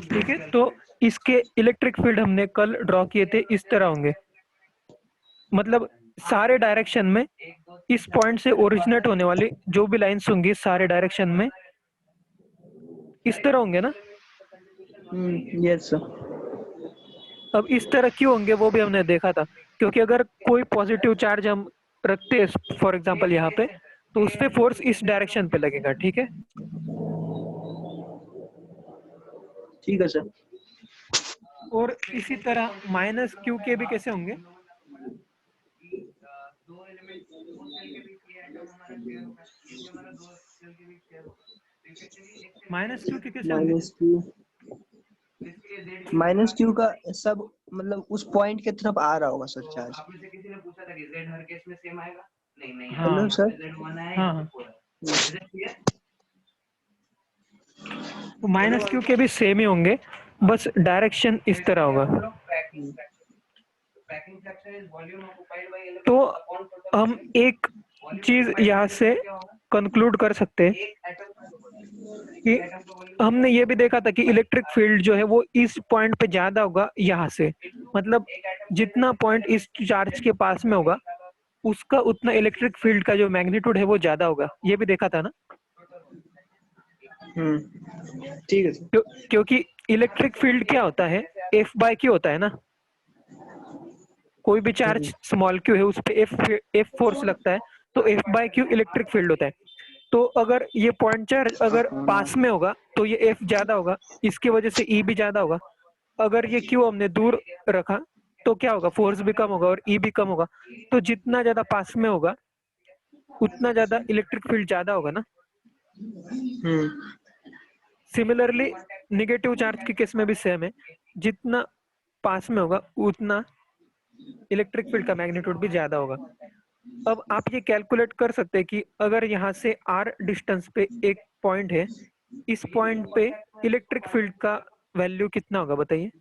ठीक है, तो इसके इलेक्ट्रिक फील्ड हमने कल ड्रॉ किए थे, इस तरह होंगे। मतलब सारे डायरेक्शन में इस पॉइंट से ओरिजिनेट होने वाली जो भी लाइंस होंगी सारे डायरेक्शन में इस तरह होंगे ना। Yes sir. अब इस तरह क्यों होंगे वो भी हमने देखा था, क्योंकि अगर कोई पॉजिटिव चार्ज हम रखते हैं फॉर एग्जांपल यहाँ पे, तो उस पे फोर्स इस डायरेक्शन पे लगेगा। ठीक है, ठीक है सर। और इसी तरह माइनस क्यू के भी कैसे होंगे। माइनस क्यू के कैसे होंगे। माइनस क्यू का सब मतलब उस पॉइंट के तरफ आ रहा होगा सर चार्ज। हाँ हेलो सर। हाँ हाँ, माइनस क्यू के भी सेम ही होंगे, बस डायरेक्शन इस तरह होगा। तो हम एक चीज यहाँ से कंक्लूड कर सकते हैं कि हमने ये भी देखा था कि इलेक्ट्रिक फील्ड जो है वो इस पॉइंट पे ज्यादा होगा यहाँ से। मतलब जितना पॉइंट इस चार्ज के पास में होगा उसका उतना इलेक्ट्रिक फील्ड का जो मैग्नीट्यूड है वो ज्यादा होगा, ये भी देखा था ना। ठीक है सर। क्योंकि इलेक्ट्रिक फील्ड क्या होता है, एफ बाय क्यू होता है ना। कोई भी चार्ज स्मॉल क्यू है उस पे एफ फोर्स लगता है, तो F by Q electric field होता है। तो अगर ये पॉइंट चार्ज अगर पास में होगा तो ये एफ ज्यादा होगा, इसकी वजह से ई भी ज्यादा होगा। अगर ये क्यू हमने दूर रखा तो क्या होगा, फोर्स भी कम होगा और ई भी कम होगा। तो जितना ज्यादा पास में होगा उतना ज्यादा इलेक्ट्रिक फील्ड ज्यादा होगा ना। सिमिलरली निगेटिव चार्ज के केस में भी सेम है, जितना पास में होगा उतना इलेक्ट्रिक फील्ड का मैग्नीट्यूड भी ज्यादा होगा। अब आप ये कैलकुलेट कर सकते हैं कि अगर यहाँ से आर डिस्टेंस पे एक पॉइंट है, इस पॉइंट पे इलेक्ट्रिक फील्ड का वैल्यू कितना होगा बताइए।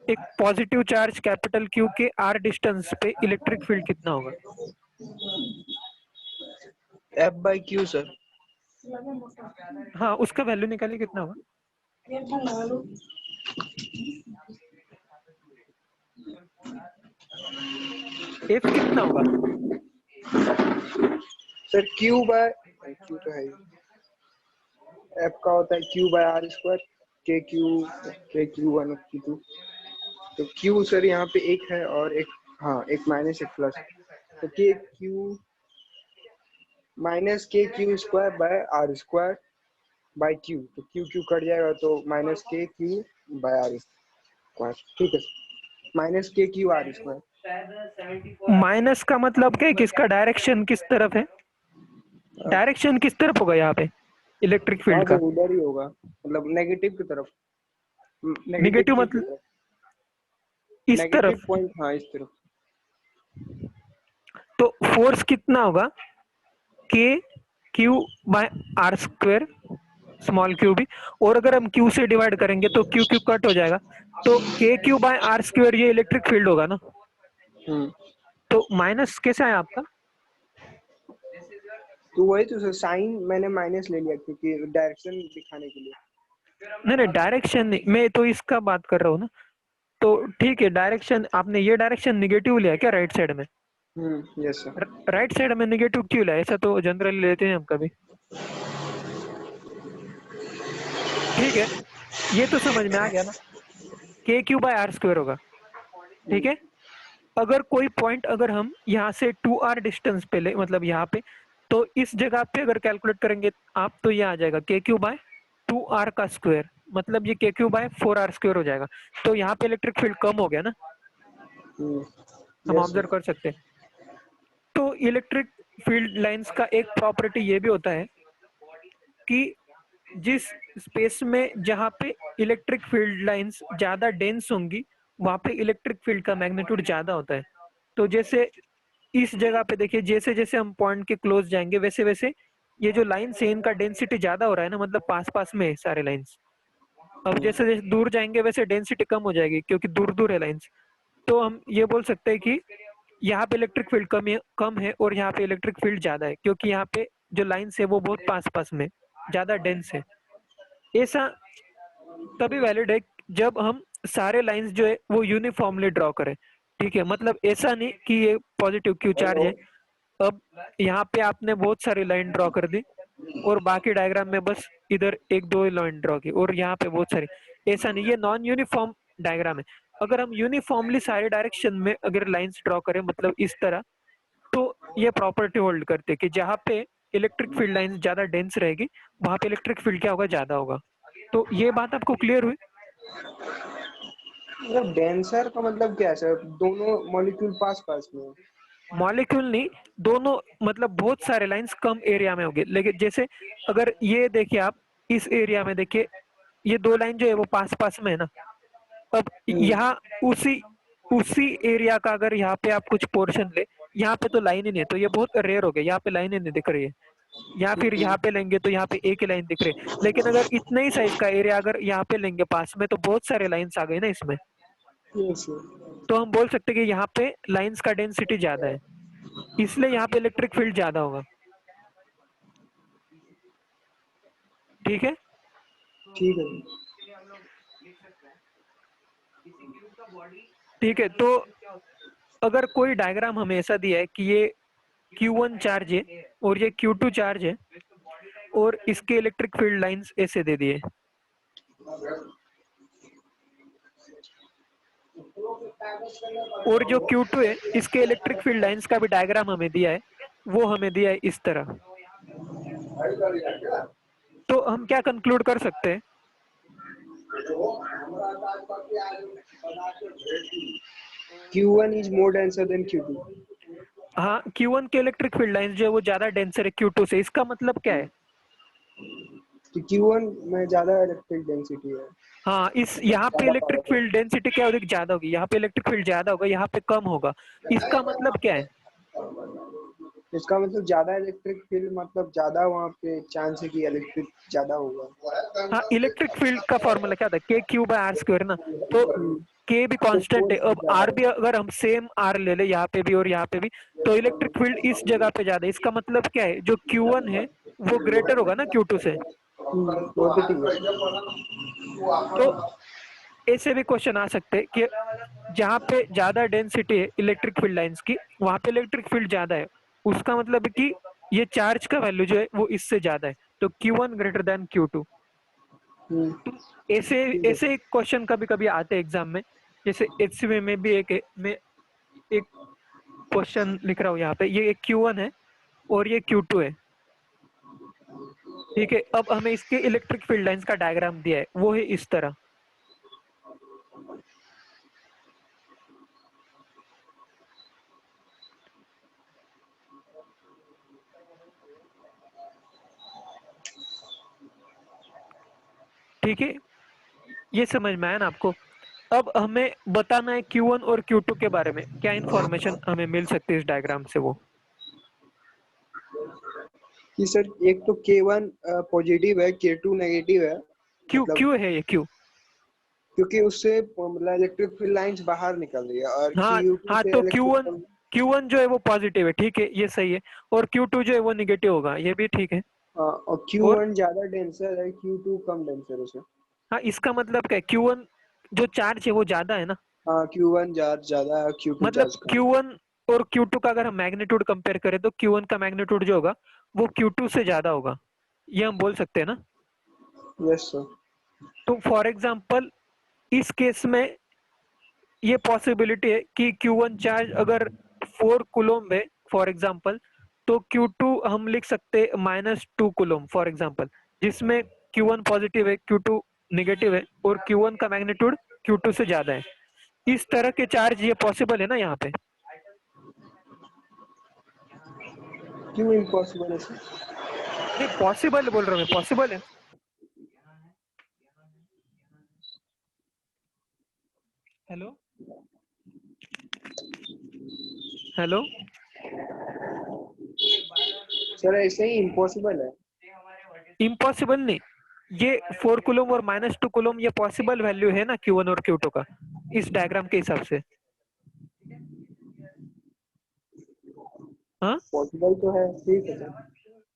एक पॉजिटिव चार्ज कैपिटल क्यू के आर डिस्टेंस पे इलेक्ट्रिक फील्ड कितना होगा। F by Q sir. हाँ, उसका वैल्यू निकालिए कितना होगा। एफ कितना होगा सर क्यू बाय क्यू तो है ही। एफ का होता है क्यू बाय आर स्क्वायर के क्यू वन की टू। तो क्यू सर यहाँ पे एक है और एक, हाँ एक माइनस एक प्लस, तो K Q minus K Q square by R square by Q. तो क्यू क्यू कट जाएगा तो minus K Q by R square. ठीक है, minus K Q R square. Minus का मतलब क्या है कि इसका डायरेक्शन किस तरफ है, डायरेक्शन किस तरफ होगा यहाँ पे इलेक्ट्रिक हाँ फील्ड तो का। उधर ही होगा, मतलब नेगेटिव की तरफ, नेगेटिव निगेटिव क्यू की मतलब तरफ, इस नेगेटिव तरफ। पॉइंट, हाँ इस तरफ। तो फोर्स कितना होगा, K Q by R square small Q भी, और अगर हम क्यू से डिवाइड करेंगे तो क्यू क्यू कट हो जाएगा, तो K Q by R square ये इलेक्ट्रिक फील्ड होगा ना। तो माइनस कैसे आया आपका। तो वही तो साइन मैंने माइनस ले लिया क्योंकि डायरेक्शन दिखाने के लिए। नहीं नहीं, डायरेक्शन नहीं, मैं तो इसका बात कर रहा हूँ ना। तो ठीक है, डायरेक्शन आपने ये डायरेक्शन निगेटिव लिया क्या राइट साइड में। Yes sir. राइट साइड में निगेटिव क्यों लिया, ऐसा तो जनरली लेते हैं हम कभी। ठीक है, ये तो समझ में आ गया ना, के क्यू बाय आर स्क्वायर होगा। ठीक है, अगर कोई पॉइंट अगर हम यहाँ से 2r डिस्टेंस पे ले, मतलब यहाँ पे, तो इस जगह पे अगर कैलकुलेट करेंगे आप तो ये आ जाएगा के क्यू बाय 2r का स्क्वायर, मतलब ये के क्यू बाय 4r स्क्वायर हो जाएगा। तो यहाँ पे इलेक्ट्रिक फील्ड कम हो गया ना, हम यस ऑब्जर्व कर सकते हैं। तो इलेक्ट्रिक फील्ड लाइंस का एक प्रॉपर्टी ये भी होता है कि जिस स्पेस में जहाँ पे इलेक्ट्रिक फील्ड लाइंस ज्यादा डेंस होंगी वहां पे इलेक्ट्रिक फील्ड का मैग्नीट्यूड ज्यादा होता है। तो जैसे इस जगह पे देखिए, जैसे जैसे हम पॉइंट के क्लोज जाएंगे वैसे वैसे ये जो लाइन्स है इनका डेंसिटी ज्यादा हो रहा है ना, मतलब पास पास में है सारे लाइन्स। अब जैसे जैसे दूर जाएंगे वैसे डेंसिटी कम हो जाएगी क्योंकि दूर दूर है लाइन्स। तो हम ये बोल सकते हैं कि यहाँ पे इलेक्ट्रिक फील्ड कम है और यहाँ पे इलेक्ट्रिक फील्ड ज्यादा है, क्योंकि यहाँ पे जो लाइन्स है वो बहुत पास पास में। ज्यादा डेंस है। ऐसा तभी वैलिड है जब हम सारे लाइंस जो है वो यूनिफॉर्मली ड्रॉ करें। ठीक है, मतलब ऐसा नहीं कि ये पॉजिटिव क्यू चार्ज है, अब यहाँ पे आपने बहुत सारी लाइन ड्रॉ कर दी और बाकी डायग्राम में बस इधर एक दो लाइन ड्रॉ की और यहाँ पे बहुत सारी, ऐसा नहीं, ये नॉन यूनिफॉर्म डायग्राम है। अगर हम यूनिफॉर्मली सारे डायरेक्शन में अगर लाइंस ड्रॉ करें मतलब इस तरह, तो ये प्रॉपर्टी होल्ड करते हैं कि जहाँ पे इलेक्ट्रिक फील्ड लाइंस ज्यादा डेंस रहेगी वहां पे इलेक्ट्रिक फील्ड क्या होगा, ज्यादा होगा। तो ये बात आपको क्लियर हुई? मतलब डेंसर का मतलब क्या है सर, दोनों मॉलिक्यूल पास पास में? मॉलिक्यूल नहीं, दोनों मतलब बहुत सारे लाइंस कम एरिया में होंगे, लेकिन जैसे अगर ये देखिए आप इस एरिया में देखिए, ये दो लाइन जो है वो पास पास में है ना। अब यहाँ उसी उसी एरिया का अगर यहाँ पे आप कुछ पोर्शन ले, यहाँ पे तो लाइन ही नहीं है, तो ये बहुत रेयर हो गया, यहाँ पे लाइन ही नहीं दिख रही है। या फिर यहाँ पे लेंगे तो यहाँ पे एक ही लाइन दिख रही है, लेकिन अगर इतने ही साइज का एरिया अगर यहाँ पे लेंगे पास में तो बहुत सारे लाइंस आ गए ना इसमें। यस तो हम बोल सकते हैं कि यहाँ पे लाइंस का डेंसिटी ज्यादा है, इसलिए यहाँ पे इलेक्ट्रिक फील्ड ज्यादा होगा। ठीक है, ठीक है। ठीक है। तो अगर कोई डायग्राम हमें ऐसा दिया है कि ये Q1 चार्ज है और ये Q2 चार्ज है और इसके इलेक्ट्रिक फील्ड लाइंस ऐसे दे दिए, और जो Q2 है इसके इलेक्ट्रिक फील्ड लाइंस का भी डायग्राम हमें दिया है, वो हमें दिया है इस तरह, तो हम क्या कंक्लूड कर सकते हैं? Q1 is more denser than Q2। हाँ, Q1 के इलेक्ट्रिक फील्ड लाइंस जो है वो ज्यादा डेंसर है Q2 से, इसका मतलब क्या है? तो Q1 में ज्यादा इलेक्ट्रिक डेंसिटी है, हाँ, इस यहाँ पे ज्यादा इलेक्ट्रिक पावर फील्ड डेंसिटी क्या होगी, ज्यादा होगी, यहाँ पे इलेक्ट्रिक फील्ड ज्यादा होगा, यहाँ पे कम होगा। इसका मतलब क्या है? है। इसका मतलब ज्यादा इलेक्ट्रिक फील्ड मतलब ज्यादा वहाँ पे चांस है कि इलेक्ट्रिक ज्यादा होगा। हाँ, इलेक्ट्रिक फील्ड का फॉर्मूला क्या था, के क्यू बाय आर स्क्वायर ना। तो के भी तो कांस्टेंट है, फोर्स भी अब ज्यादा आर भी अगर हम सेम आर ले ले यहाँ पे भी और यहाँ पे भी, तो इलेक्ट्रिक फील्ड इस जगह पे ज्यादा है। इसका मतलब क्या है, जो Q1 है वो ग्रेटर होगा ना Q2 से। वो तो ठीक है। तो ऐसे भी क्वेश्चन आ सकते हैं कि जहाँ पे ज्यादा डेंसिटी है इलेक्ट्रिक फील्ड लाइंस की वहां पे इलेक्ट्रिक फील्ड ज्यादा है, उसका मतलब है कि ये चार्ज का वैल्यू जो है वो इससे ज्यादा है, तो Q1 ग्रेटर देन Q2। तो ऐसे ठीक है। ऐसे क्वेश्चन कभी कभी आते हैं एग्जाम में, जैसे HCV में भी एक है, मैं एक क्वेश्चन लिख रहा हूँ यहाँ पे, ये Q1 है और ये Q2 है। ठीक है, अब हमें इसके इलेक्ट्रिक फील्ड लाइंस का डायग्राम दिया है, वो है इस तरह। ठीक है, ये समझ में आया ना आपको? अब हमें बताना है Q1 और Q2 के बारे में क्या इंफॉर्मेशन हमें मिल सकती है इस डायग्राम से। वो कि सर एक तो K1 पॉजिटिव है, K2 नेगेटिव है, क्यों मतलब क्यों है ये क्यों? क्योंकि उससे मतलब इलेक्ट्रिक फील्ड लाइंस बाहर निकल रही है और हाँ Q2 हाँ, से तो इलेक्ट्रिक। Q1 जो है वो पॉजिटिव है, ठीक है, ये सही है, और Q2 जो है वो निगेटिव होगा, ये भी ठीक है। और और Q1 ज्यादा डेंसर है, Q2 कम डेंसर है सर। हाँ, इसका मतलब क्या है, Q1 जो चार्ज है वो ज्यादा है ना, हाँ Q1 चार्ज ज्यादा है, Q2 मतलब चार्ज कम। Q1 और Q2 का अगर हम मैग्नीट्यूड कंपेयर करें तो Q1 का मैग्नीट्यूड जो होगा वो Q2 से ज्यादा होगा, ये हम बोल सकते हैं ना। Yes sir. तो फॉर एग्जांपल इस केस में ये पॉसिबिलिटी है कि Q1 चार्ज अगर 4 कूलोम्ब है फॉर एग्जांपल, तो Q2 हम लिख सकते हैं -2 कूलोम्ब फॉर एग्जांपल, जिसमें Q1 पॉजिटिव है Q2 नेगेटिव है और Q1 का मैग्नीट्यूड Q2 से ज्यादा है। इस तरह के चार्ज ये पॉसिबल है ना यहाँ पे? क्यों इम्पॉसिबल है सर? नहीं, पॉसिबल बोल रहा हूँ मैं, पॉसिबल है। Hello, hello. सर ऐसे ही इम्पॉसिबल है। इम्पॉसिबल नहीं, ये 4 कूलोम्ब और -2 कूलोम्ब ये पॉसिबल वैल्यू है ना Q1 और Q2 का, इस डायग्राम के हिसाब से। हाँ, पॉसिबल तो है, ठीक है सर।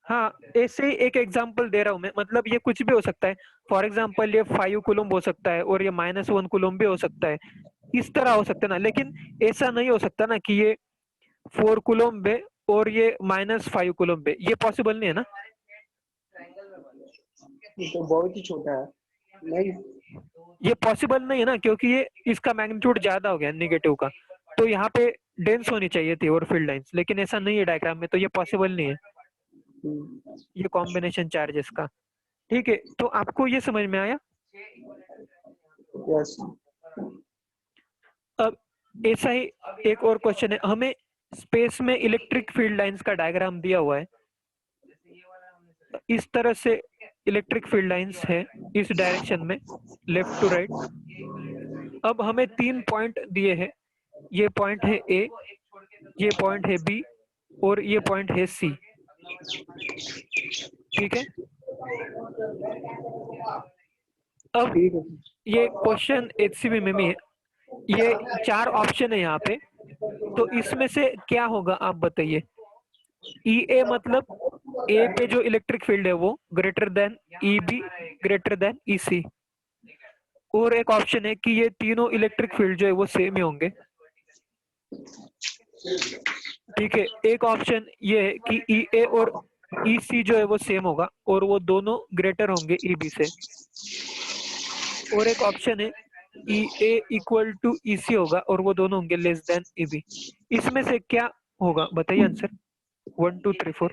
हाँ, ऐसे ही एक एग्जांपल दे रहा हूँ मैं, मतलब ये कुछ भी हो सकता है। फॉर एग्जांपल ये 5 कूलम्ब हो सकता है और ये -1 कूलम्ब भी हो सकता है। इस तरह हो सकता है ना, लेकिन ऐसा नहीं हो सकता ना कि ये 4 कूलम्ब है और ये -5 कूलम्ब है, ये पॉसिबल नहीं है ना। ये तो बहुत ही छोटा है। नहीं, ये पॉसिबल नहीं है ना, क्योंकि ये इसका मैग्नीट्यूड ज्यादा हो गया नेगेटिव का, तो यहाँ पे डेंस होनी चाहिए थी और फील्ड लाइंस, लेकिन ऐसा नहीं है डायग्राम में, तो ये पॉसिबल नहीं है ये कॉम्बिनेशन चार्जेस का। ठीक है, तो आपको ये समझ में आया। यस। अब ऐसा ही एक और क्वेश्चन है, हमें स्पेस में इलेक्ट्रिक फील्ड लाइंस का डायग्राम दिया हुआ है। इस तरह से इलेक्ट्रिक फील्ड लाइंस है इस डायरेक्शन में, लेफ्ट टू राइट। अब हमें 3 पॉइंट दिए हैं, ये पॉइंट है ए, ये पॉइंट है बी और ये पॉइंट है सी। ठीक है, अब ठीक है। ये क्वेश्चन एचसीबी में भी है, ये 4 ऑप्शन है यहाँ पे, तो इसमें से क्या होगा आप बताइए। ई ए मतलब ए पे जो इलेक्ट्रिक फील्ड है वो greater than E B greater than E C, और एक ऑप्शन है कि ये तीनों इलेक्ट्रिक फील्ड जो है वो सेम ही होंगे। ठीक है, एक ऑप्शन ये है कि ई ए और ई सी जो है वो सेम होगा और वो दोनों ग्रेटर होंगे ई बी से, और एक ऑप्शन है ई ए इक्वल टू ई सी होगा और वो दोनों होंगे लेस देन ई बी। इसमें से क्या होगा बताइए आंसर, 1 2 3 4।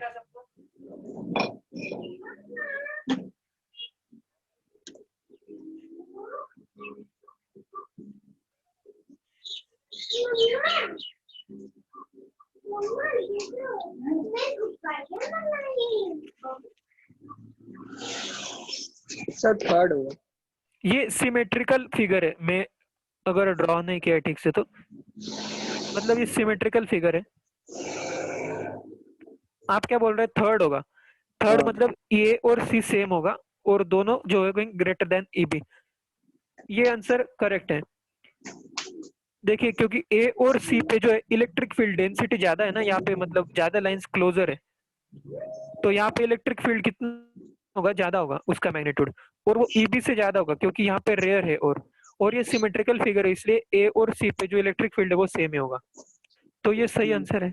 सर थर्ड होगा। ये सिमेट्रिकल फिगर है, मैं अगर ड्रॉ नहीं किया ठीक से तो, मतलब ये सिमेट्रिकल फिगर है। आप क्या बोल रहे हैं, थर्ड होगा। थर्ड हाँ। मतलब ए और सी सेम होगा और दोनों जो है ग्रेटर देन ई बी, ये आंसर करेक्ट है। देखिए, क्योंकि ए और सी पे जो है इलेक्ट्रिक फील्ड डेंसिटी ज्यादा है ना, यहाँ पे मतलब ज्यादा लाइंस क्लोजर है, तो यहाँ पे इलेक्ट्रिक फील्ड कितना होगा, ज्यादा होगा उसका मैग्नीट्यूड, और वो ईबी से ज्यादा होगा क्योंकि यहाँ पे रेयर है, और ये सिमेट्रिकल फिगर है, इसलिए ए और सी पे जो इलेक्ट्रिक फील्ड है वो सेम ही होगा, तो ये सही आंसर है।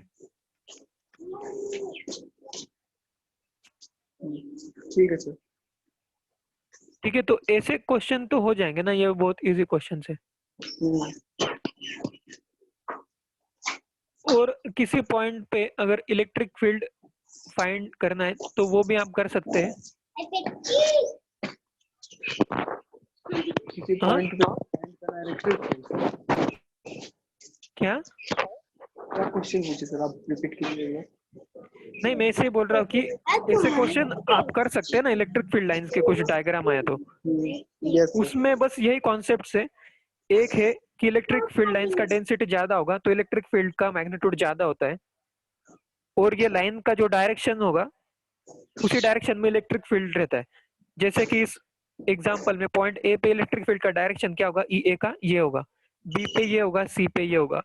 ठीक है सर। ठीक है, तो ऐसे क्वेश्चन तो हो जाएंगे ना, ये बहुत इजी क्वेश्चन है। और किसी पॉइंट पे अगर इलेक्ट्रिक फील्ड फाइंड करना है तो वो भी आप कर सकते हैं। किसी हाँ, पॉइंट पे find करना है इलेक्ट्रिक फील्ड। क्या क्या क्वेश्चन पूछे सर, आप रिपीट कीजिए। नहीं, मैं ऐसे ही बोल रहा हूँ कि ऐसे क्वेश्चन आप कर सकते हैं ना, इलेक्ट्रिक फील्ड लाइंस के कुछ डायग्राम आया तो यस सर। उसमें बस यही कॉन्सेप्ट है। एक है कि इलेक्ट्रिक फील्ड लाइंस का डेंसिटी ज्यादा होगा तो इलेक्ट्रिक फील्ड का मैग्नीट्यूड ज्यादा होता है, और ये लाइन का जो डायरेक्शन होगा उसी डायरेक्शन में इलेक्ट्रिक फील्ड रहता है। जैसे कि इस एग्जांपल में पॉइंट ए पे इलेक्ट्रिक फील्ड का डायरेक्शन क्या होगा, ई ए का ये होगा, बी पे ये होगा, सी पे ये होगा।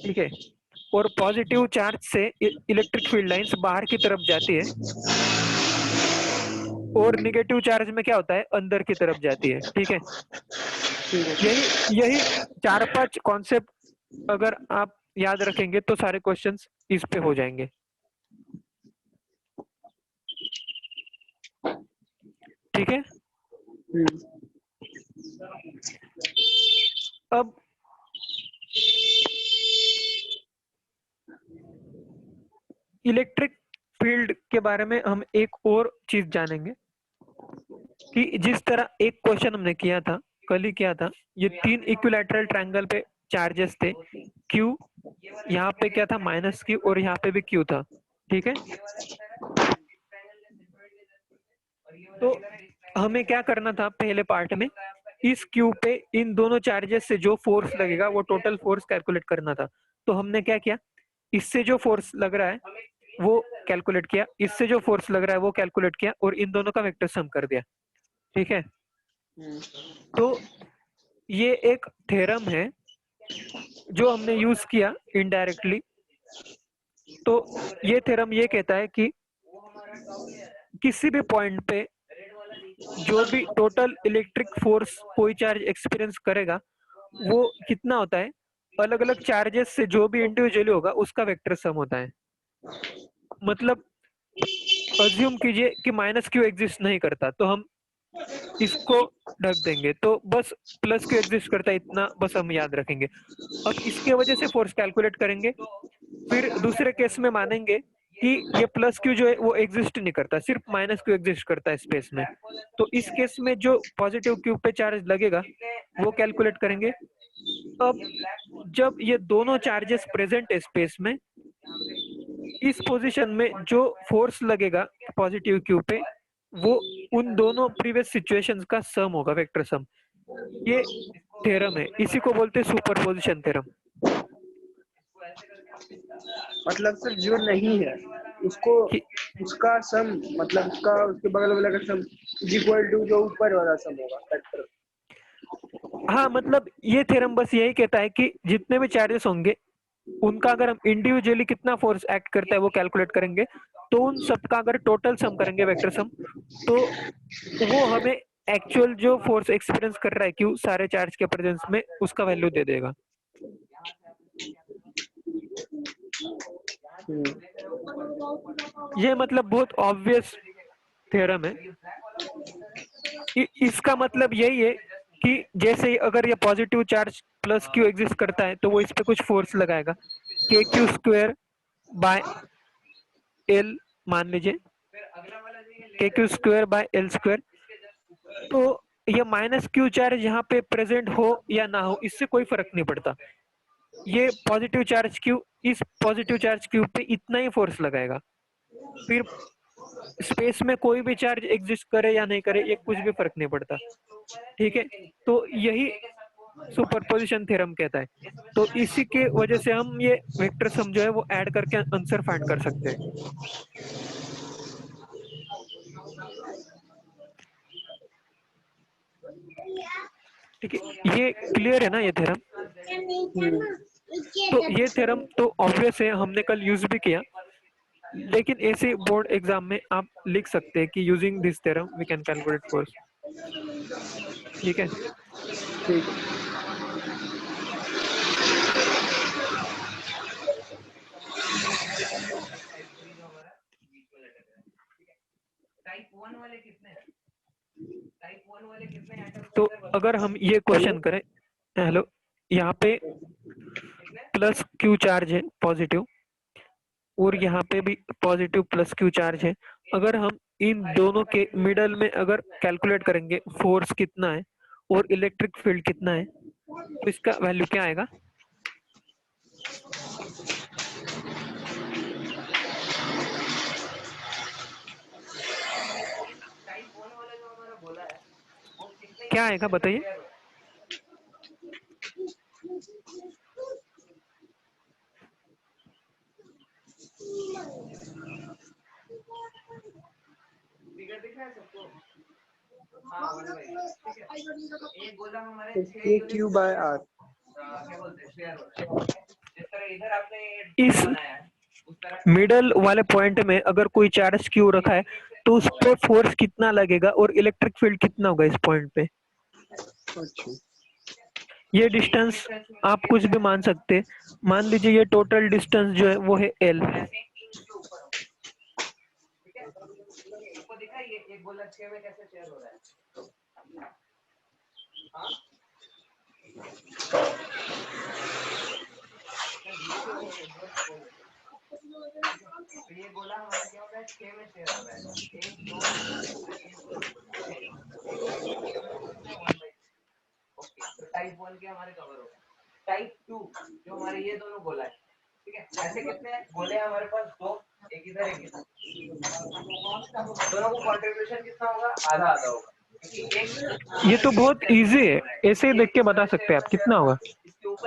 ठीक है, और पॉजिटिव चार्ज से इलेक्ट्रिक फील्ड लाइंस बाहर की तरफ जाती है, और निगेटिव चार्ज में क्या होता है, अंदर की तरफ जाती है। ठीक है, यही यही 4-5 कॉन्सेप्ट अगर आप याद रखेंगे तो सारे क्वेश्चंस इस पे हो जाएंगे। ठीक है, अब इलेक्ट्रिक फील्ड के बारे में हम एक और चीज जानेंगे कि जिस तरह एक क्वेश्चन हमने किया था, कल ही किया था, ये 3 इक्विलैटरल ट्रायंगल पे चार्जेस थे, Q, यहाँ पे क्या था -Q, और यहाँ पे भी Q था। ठीक है, तो हमें क्या करना था पहले पार्ट में, इस Q पे इन दोनों चार्जेस से जो फोर्स लगेगा वो टोटल फोर्स कैलकुलेट करना था। तो हमने क्या किया, इससे जो फोर्स लग रहा है वो कैलकुलेट किया, इससे जो फोर्स लग रहा है वो कैलकुलेट किया, और इन दोनों का वेक्टर सम कर दिया। ठीक है, तो ये एक थ्योरम है जो हमने यूज किया इनडायरेक्टली। तो ये थ्योरम ये कहता है कि किसी भी पॉइंट पे जो भी टोटल इलेक्ट्रिक फोर्स कोई चार्ज एक्सपीरियंस करेगा वो कितना होता है, अलग अलग चार्जेस से जो भी इंडिविजुअली होगा उसका वेक्टर सम होता है। मतलब अज्यूम कीजिए कि माइनस क्यू एग्जिस्ट नहीं करता तो हम इसको ढक देंगे, तो बस प्लस क्यू एग्जिस्ट करता है इतना बस हम याद रखेंगे। अब इसके वजह से फोर्स कैलकुलेट करेंगे, फिर दूसरे केस में मानेंगे कि ये प्लस क्यू जो है वो एग्जिस्ट नहीं करता, सिर्फ माइनस क्यू एग्जिस्ट करता है स्पेस में। तो इस केस में जो पॉजिटिव क्यू पे चार्ज लगेगा वो कैलकुलेट करेंगे। अब जब ये दोनों चार्जेस प्रेजेंट है स्पेस में, इस पोजीशन में जो फोर्स लगेगा पॉजिटिव क्यू पे वो उन दोनों प्रीवियस सिचुएशंस का सम होगा, वेक्टर सम। ये थ्योरम है, इसी को बोलते हैं सुपरपोजिशन थ्योरम। मतलब सर जो नहीं है उसको उसका सम, मतलब उसका उसके बगल वाला का सम इज इक्वल टू जो ऊपर वाला सम होगा फैक्टर। हाँ, मतलब ये थ्योरम बस यही कहता है कि जितने भी चार्जेस होंगे उनका अगर हम इंडिविजुअली कितना फोर्स एक्ट करता है वो कैलकुलेट करेंगे, तो उन सबका अगर टोटल सम करेंगे वेक्टर सम, तो वो हमें एक्चुअल जो फोर्स एक्सपीरियंस कर रहा है क्यू सारे चार्ज के प्रेजेंस में उसका वैल्यू दे देगा। ये मतलब बहुत ऑब्वियस थ्योरम है। इसका मतलब यही है कि जैसे अगर ये positive charge plus Q exist करता है तो वो इस पे कुछ फोर्स लगाएगा, के क्यू स्क्वायर बाय एल मान लीजिए, के Q square by L square. तो ये माइनस क्यू चार्ज यहाँ पे प्रेजेंट हो या ना हो इससे कोई फर्क नहीं पड़ता, ये पॉजिटिव चार्ज क्यू इस पॉजिटिव चार्ज क्यू पे इतना ही फोर्स लगाएगा, फिर स्पेस में कोई भी चार्ज एग्जिस्ट करे या नहीं करे ये कुछ भी फर्क नहीं पड़ता। ठीक है, तो यही सुपरपोजिशन थ्योरम कहता है। तो इसी के वजह से हम ये वेक्टर सम जो है वो ऐड करके आंसर फाइंड कर सकते हैं। ठीक है, ये क्लियर है ना ये थ्योरम? तो ये थ्योरम तो ऑब्वियस है, हमने कल यूज भी किया, लेकिन ऐसे बोर्ड एग्जाम में आप लिख सकते हैं कि using this theorem we can calculate force. ठीक है, ठीक है। तो अगर हम ये क्वेश्चन करें, हेलो, यहाँ पे प्लस क्यू चार्ज है पॉजिटिव और यहाँ पे भी पॉजिटिव प्लस क्यू चार्ज है, अगर हम इन दोनों के मिडल में अगर कैलकुलेट करेंगे फोर्स कितना है और इलेक्ट्रिक फील्ड कितना है तो इसका वैल्यू क्या आएगा? क्या आएगा बताइए? के क्यू बाय आर। इस मिडल वाले पॉइंट में अगर कोई चार्ज क्यू रखा है तो उस पर फोर्स कितना लगेगा और इलेक्ट्रिक फील्ड कितना होगा इस पॉइंट पे। अच्छा, ये डिस्टेंस आप कुछ भी मान सकते हैं, मान लीजिए ये टोटल डिस्टेंस जो है वो है एल। ये तो बहुत इजी है, ऐसे ही देख के बता सकते हैं आप कितना होगा।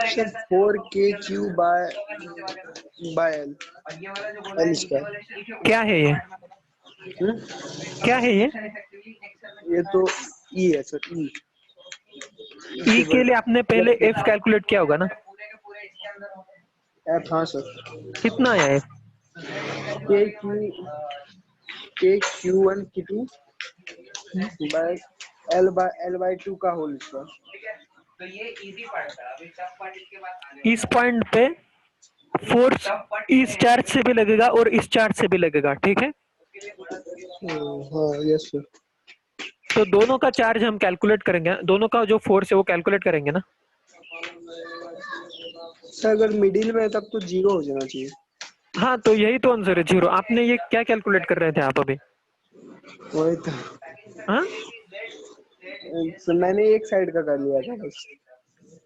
सर 4 के क्यू बाय एल स्क्वायर। क्या है ये? क्या है ये तो ई है सर, ई। ई के लिए आपने पहले एफ कैलकुलेट किया होगा ना? एफ, हाँ सर। कितना आया F? K Q K Q one की two by L by two का होल स्क्वायर। तो ये इजी पार्ट था, अभी टफ पार्ट इसके बाद आने इस पॉइंट पे फोर्स इस चार्ज से भी लगेगा और इस चार्ज से भी लगेगा, ठीक है। हाँ यस सर। तो दोनों का चार्ज हम कैलकुलेट करेंगे, दोनों का जो फोर्स है वो कैलकुलेट करेंगे ना। सर अगर मिडिल में है तब तो जीरो हो जाना चाहिए। हाँ तो यही तो आंसर है, जीरो। आपने ये क्या कैलकुलेट कर रहे थे आप अभी? वही तो। हाँ सर मैंने एक साइड का कर लिया था बस।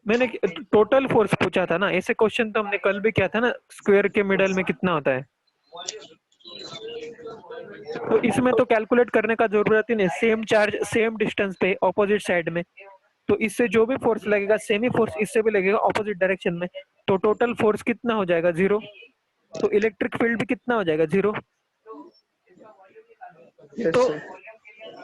मैंने टोटल फोर्स पूछा था ना, ऐसे क्वेश्चन तो हमने कल भी किया था ना, स्क्वायर के मिडल में कितना होता है। तो इसमें तो कैलकुलेट करने का जरूरत ही नहीं, सेम चार्ज सेम डिस्टेंस पे ऑपोजिट साइड में, तो इससे जो भी फोर्स लगेगा सेम ही फोर्स इससे भी लगेगा ऑपोजिट डायरेक्शन में, तो टोटल फोर्स कितना हो जाएगा? जीरो। तो इलेक्ट्रिक फील्ड भी कितना हो जाएगा? जीरो। यस तो सर।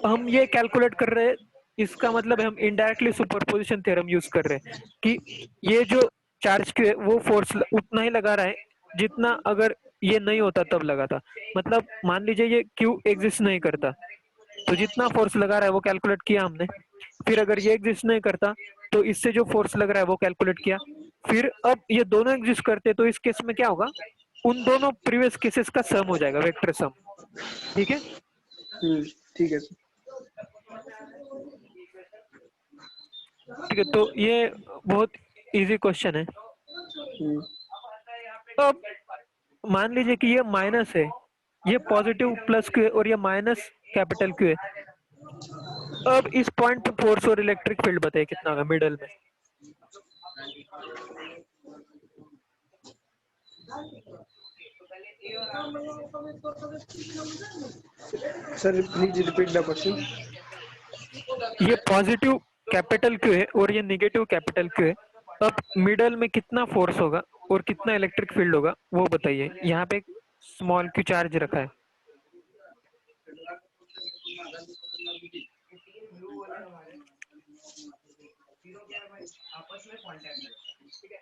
हम ये कैलकुलेट कर रहे हैं, इसका मतलब है हम इनडायरेक्टली सुपरपोजिशन थ्योरम यूज कर रहे हैं कि ये जो चार्ज के वो फोर्स उतना ही लगा रहा है जितना अगर ये नहीं होता तब लगा था। मतलब मान लीजिए ये क्यू एग्जिस्ट नहीं करता, तो जितना फोर्स लगा रहा है वो कैलकुलेट किया हमने। फिर अगर ये एग्जिस्ट नहीं करता तो इससे जो फोर्स लग रहा है वो कैलकुलेट किया। फिर अब ये दोनों एग्जिस्ट करते तो इस केस में क्या होगा? उन दोनों प्रीवियस केसेस का सम हो जाएगा, वेक्टर सम। ठीक है। ठीक है सर। ठीक है, तो ये बहुत इजी क्वेश्चन है। अब मान लीजिए कि ये माइनस है, ये पॉजिटिव प्लस क्यू है और ये माइनस कैपिटल क्यू है। अब इस पॉइंट पे फोर्स और इलेक्ट्रिक फील्ड बताइए कितना होगा मिडल में। Sir please repeat the question. ये पॉजिटिव कैपिटल क्यू है और ये नेगेटिव कैपिटल क्यू है। अब मिडल में कितना फोर्स होगा और कितना इलेक्ट्रिक फील्ड होगा वो बताइए। यहाँ पे स्मॉल क्यू चार्ज रखा है। आपस में कांटेक्ट है, ठीक है।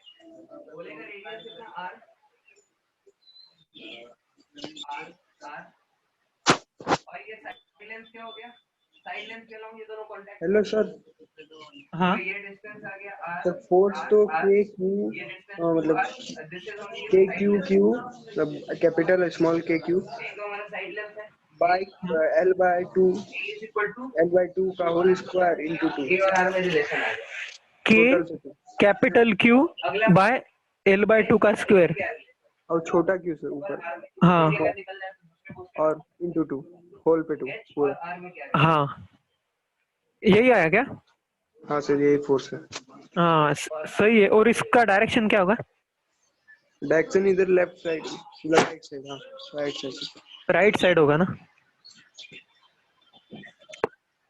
बोलेगा रेडियस कितना आर, आर आर, और ये साइड लेंथ क्या हो गया? साइड लेंथ के अलॉन्ग ये दोनों कांटेक्ट। Hello sir. हाँ तो ये डिस्टेंस आ गया आर। सर फोर्स तो के क्यू ये डिस्टेंस मतलब दिस इज ओनली के साइड क्यू लेंथ, क्यू मतलब कैपिटल स्मॉल के क्यू तो हमारा साइड लेंथ है by L by two A is equal to L by two का whole square into two A और आर में रिलेशन आ गया। के टोटल से two capital Q by L by two का स्क्वायर। और छोटा क्यू से ऊपर हाँ और इंटू टू होल पे टू पूरा। हाँ यही आया क्या? हाँ सर यही फोर्स है। हाँ सही है। और इसका डायरेक्शन क्या होगा? डायरेक्शन इधर लेफ्ट साइड राइट साइड। हाँ राइट साइड। राइट साइड होगा ना।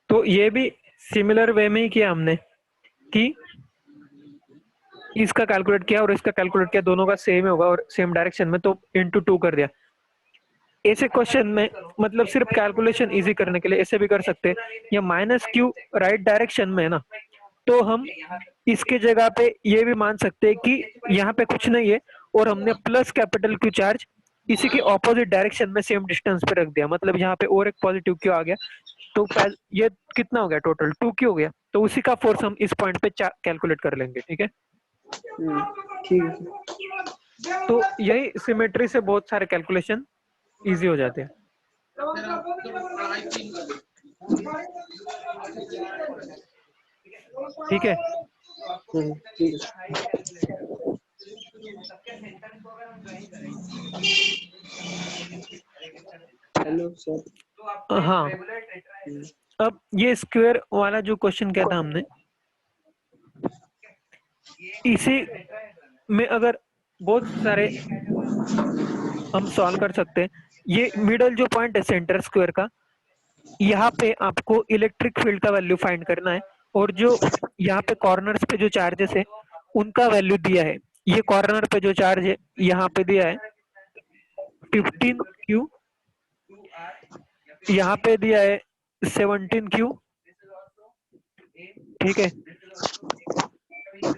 तो ये भी सिमिलर वे में ही किया हमने कि इसका कैलकुलेट किया और इसका कैलकुलेट किया, दोनों का सेम होगा और सेम डायरेक्शन में, तो इंटू टू कर दिया। ऐसे क्वेश्चन में मतलब सिर्फ कैलकुलेशन इजी करने के लिए ऐसे भी कर सकते हैं, या माइनस क्यू राइट डायरेक्शन में है ना, तो हम इसके जगह पे ये भी मान सकते हैं कि यहाँ पे कुछ नहीं है और हमने प्लस कैपिटल क्यू चार्ज इसी के ऑपोजिट डायरेक्शन में सेम डिस्टेंस पे रख दिया। मतलब यहाँ पे और एक पॉजिटिव क्यू आ गया, तो ये कितना हो गया? टोटल 2 क्यू हो गया। तो उसी का फोर्स हम इस पॉइंट पे कैलकुलेट कर लेंगे। ठीक है। ठीक है। तो यही सिमेट्री से बहुत सारे कैलकुलेशन इजी हो जाते हैं। ठीक है। ठीक है। Hello sir. हाँ अब ये स्क्वायर वाला जो क्वेश्चन किया था हमने, इसी में अगर बहुत सारे हम सॉल्व कर सकते हैं। ये मिडल जो पॉइंट है सेंटर स्क्वायर का, यहाँ पे आपको इलेक्ट्रिक फील्ड का वैल्यू फाइंड करना है और जो यहाँ पे कॉर्नर्स पे जो चार्जेस है उनका वैल्यू दिया है। ये कॉर्नर पे जो चार्ज है यहाँ पे दिया है 15 क्यू, यहाँ पे दिया है 17 क्यू, ठीक है।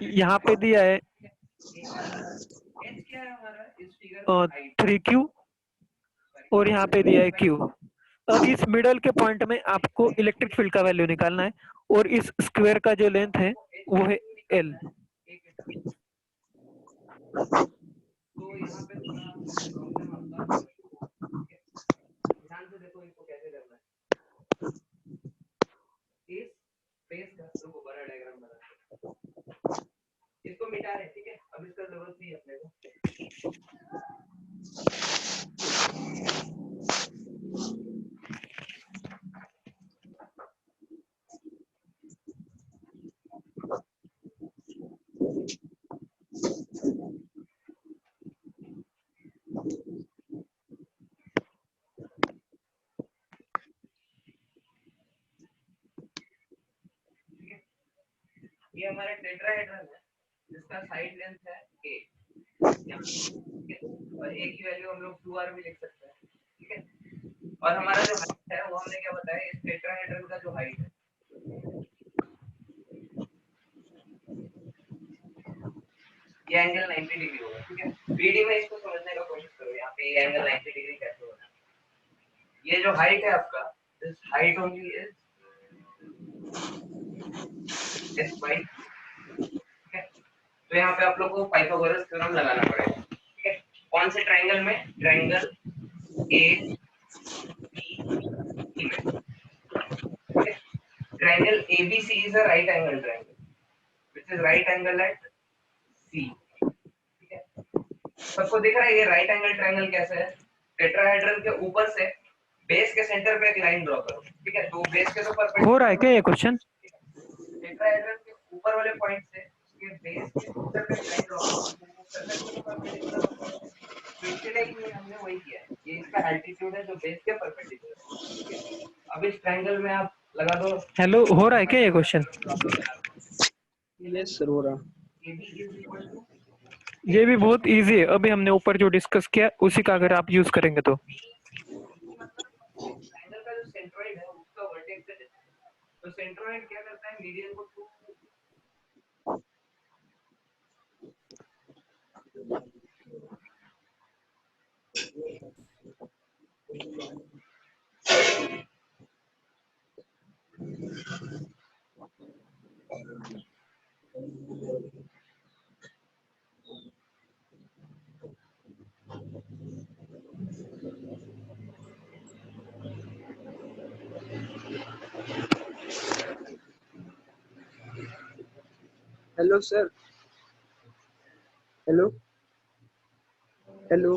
यहाँ पे दिया है 3 क्यू और यहाँ पे दिया है क्यू। अब इस मिडल के पॉइंट में आपको इलेक्ट्रिक फील्ड का वैल्यू निकालना है और इस स्क्वायर का जो लेंथ है वो है L। तो यहाँ पे थोड़ा प्रॉब्लम आपका ध्यान से देखो इसको कैसे करना है। इस स्पेस का रुको बड़ा डायग्राम बना इसको मिटा रहे ठीक है, अब इसका जरूरत नहीं है अपने को। ये हमारा टेट्राहेड्रन है जिसका साइड लेंथ है a, ठीक है, और a की वैल्यू हम लोग 2r भी लिख सकते हैं, ठीक है। और हमारा जो हाइट है वो हमने क्या बताया, इस टेट्राहेड्रन का जो हाइट है ये एंगल 90 डिग्री होगा, ठीक है। 3D में इसको समझने का कोशिश करो, यहाँ पे ये एंगल 90 डिग्री कैसे होगा। ये जो हाइट है आपका, this height only is sy, ठीक है। तो यहाँ पे आप लोग को पाइथागोरस थ्योरम लगाना पड़ेगा, ठीक है। कौन से ट्रायंगल में? ट्रायंगल ए बी में, ठीक है। Triangle ABC is a right angle triangle which is right angle at C, ठीक है। सबको दिख रहा है ये राइट एंगल ट्रायंगल कैसा है? टेट्राहेड्रन के ऊपर से बेस के सेंटर पे एक लाइन ड्रॉ करो, ठीक है। तो बेस के तो परपेंडिकुलर हो रहा है क्या ये क्वेश्चन? टेट्राहेड्रन के ऊपर वाले पॉइंट से उसके बेस के सेंटर पे एक लाइन ड्रॉ करो, वो सर्कल के परपेंडिकुलर होता है। तो इसके लिए ही हमने वही किया है, ये इसका एल्टीट्यूड है जो बेस के परपेंडिकुलर है, ठीक है। अब इस ट्रायंगल में आप लगा दो। हेलो, हो रहा है क्या ये क्वेश्चन? यस सर हो रहा। AB is equal to ये भी बहुत इजी है, अभी हमने ऊपर जो डिस्कस किया उसी का अगर आप यूज करेंगे तो। ट्रायंगल का जो सेंट्रोइड है उसका वर्टेक्स से डिस्टेंस, तो सेंट्रोइड क्या करता है, मीडियन को hello sir, hello hello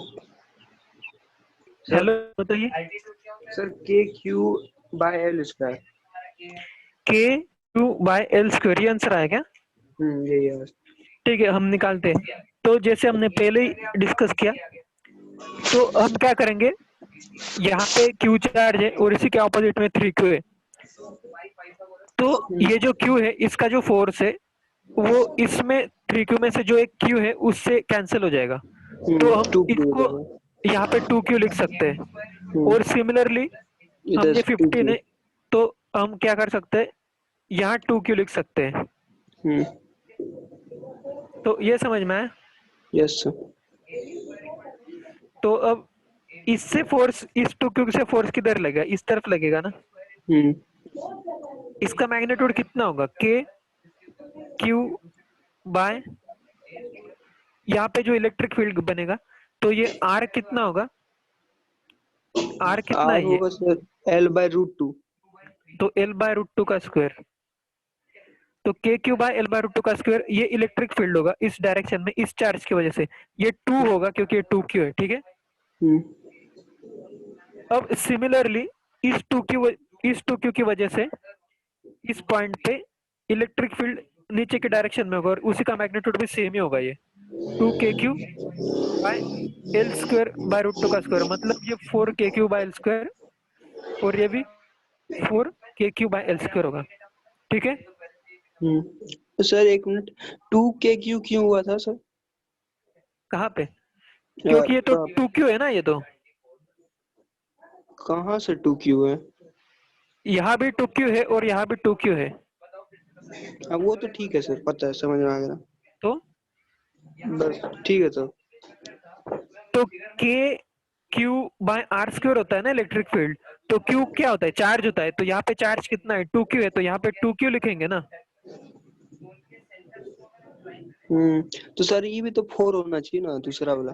hello, बताइए। एल्टीट्यूड क्या होता है सर के Q by L square. K2/L², ये आंसर आया क्या? यही है। ठीक है, हम निकालते हैं। तो जैसे हमने पहले ही डिस्कस किया, तो हम क्या करेंगे, यहाँ पे Q चार्ज है और इसी के ऑपोजिट में 3Q है। तो ये जो Q है इसका जो फोर्स है वो इसमें 3Q में से जो एक Q है उससे कैंसिल हो जाएगा। तो हम 2Q इसको यहाँ पे 2Q लिख सकते हैं। और सिमिलरली हम ये 15 है तो हम क्या कर सकते हैं, यहाँ 2Q लिख सकते हैं। तो ये समझ में आया? Yes sir. तो अब इससे फोर्स, इस 2Q से फोर्स किधर लगेगा? इस तरफ लगेगा ना। इसका मैग्नीट्यूड कितना होगा? KQ/, यहाँ पे जो इलेक्ट्रिक फील्ड बनेगा तो ये R कितना होगा? R कितना आर है ये? होगा सर L/√2। तो L/√2 का स्क्वायर। तो KQ/L/√2 का स्क्वायर ये इलेक्ट्रिक फील्ड होगा इस डायरेक्शन में, इस चार्ज की वजह से। ये 2 होगा क्योंकि ये 2Q है, ठीक है। अब सिमिलरली इस 2Q की वजह से इस पॉइंट पे इलेक्ट्रिक फील्ड नीचे की डायरेक्शन में होगा और उसी का मैग्नीट्यूड भी सेम ही होगा। ये 2KQ/L²/√2 का स्क्वायर, मतलब ये 4KQ/L² और ये भी 4KQ/L² होगा, ठीक है। तो सर एक मिनट, 2KQ क्यों हुआ था सर? कहाँ पे? क्योंकि ये तो 2Q है ना। ये तो कहाँ से 2Q है? यहाँ भी 2Q है और यहाँ भी 2Q है। अब वो तो ठीक है सर, पता है, समझ में आ गया। तो बस ठीक है सर। KQ/R² होता है ना इलेक्ट्रिक फील्ड, तो Q क्या होता है, चार्ज होता है, तो यहाँ पे चार्ज कितना है 2Q है, तो यहाँ पे 2Q लिखेंगे ना। तो सर ये भी तो 4 होना चाहिए ना दूसरा वाला,